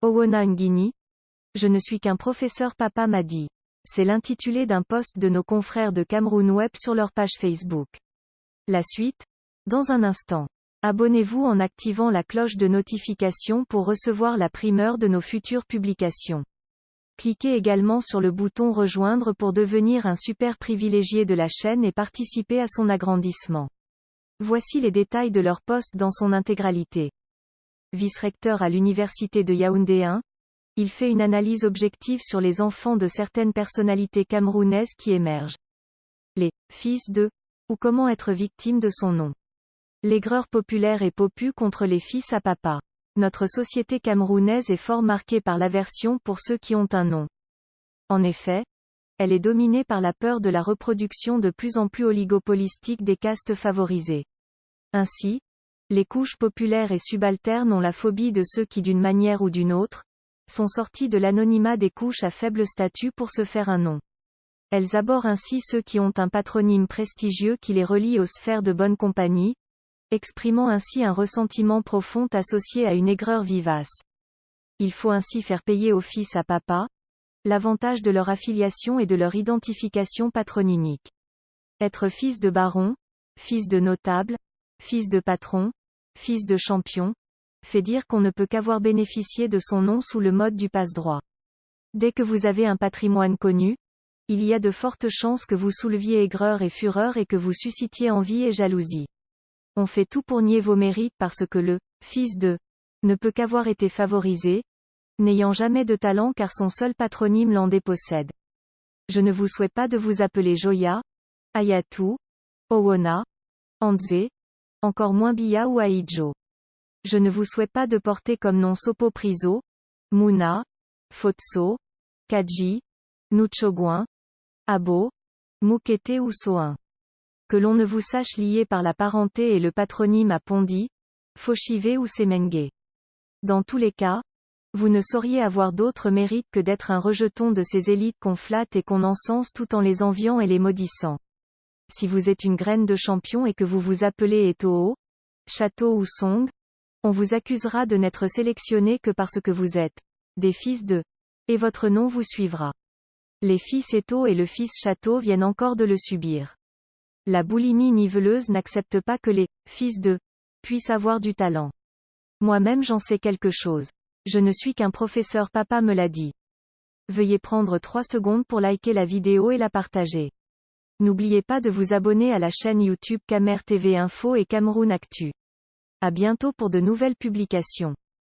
Owona Ngini. Je ne suis qu'un professeur, papa m'a dit. C'est l'intitulé d'un post de nos confrères de Cameroun Web sur leur page Facebook. La suite, dans un instant. Abonnez-vous en activant la cloche de notification pour recevoir la primeur de nos futures publications. Cliquez également sur le bouton Rejoindre pour devenir un super privilégié de la chaîne et participer à son agrandissement. Voici les détails de leur poste dans son intégralité. Vice-recteur à l'université de Yaoundé 1, il fait une analyse objective sur les enfants de certaines personnalités camerounaises qui émergent. Les fils de, ou comment être victime de son nom. L'aigreur populaire et popu contre les fils à papa. Notre société camerounaise est fort marquée par l'aversion pour ceux qui ont un nom. En effet, elle est dominée par la peur de la reproduction de plus en plus oligopolistique des castes favorisées. Ainsi, les couches populaires et subalternes ont la phobie de ceux qui d'une manière ou d'une autre, sont sortis de l'anonymat des couches à faible statut pour se faire un nom. Elles abhorrent ainsi ceux qui ont un patronyme prestigieux qui les relie aux sphères de bonne compagnie, exprimant ainsi un ressentiment profond associé à une aigreur vivace. Il faut ainsi faire payer aux fils à papa l'avantage de leur affiliation et de leur identification patronymique. Être fils de baron, fils de notable, fils de patron, fils de champion, fait dire qu'on ne peut qu'avoir bénéficié de son nom sous le mode du passe-droit. Dès que vous avez un patrimoine connu, il y a de fortes chances que vous souleviez aigreur et fureur et que vous suscitiez envie et jalousie. On fait tout pour nier vos mérites parce que le fils de ne peut qu'avoir été favorisé, n'ayant jamais de talent car son seul patronyme l'en dépossède. Je ne vous souhaite pas de vous appeler Joya, Ayatou, Owona, Andze, encore moins Bia ou Aïdjo. Je ne vous souhaite pas de porter comme nom Sopo Priso, Mouna, Fotso, Kadji, Nuchogouin, Abo, Moukete ou Soin. Que l'on ne vous sache lié par la parenté et le patronyme à Pondi, Foshivé ou Semengue. Dans tous les cas, vous ne sauriez avoir d'autre mérite que d'être un rejeton de ces élites qu'on flatte et qu'on encense tout en les enviant et les maudissant. Si vous êtes une graine de champion et que vous vous appelez Etoo, Château ou Song, on vous accusera de n'être sélectionné que parce que vous êtes des fils de, et votre nom vous suivra. Les fils Etoo et le fils Château viennent encore de le subir. La boulimie niveleuse n'accepte pas que les fils de puissent avoir du talent. Moi-même j'en sais quelque chose. Je ne suis qu'un professeur, papa me l'a dit. Veuillez prendre 3 secondes pour liker la vidéo et la partager. N'oubliez pas de vous abonner à la chaîne YouTube Camer TV Info et Cameroun Actu. À bientôt pour de nouvelles publications.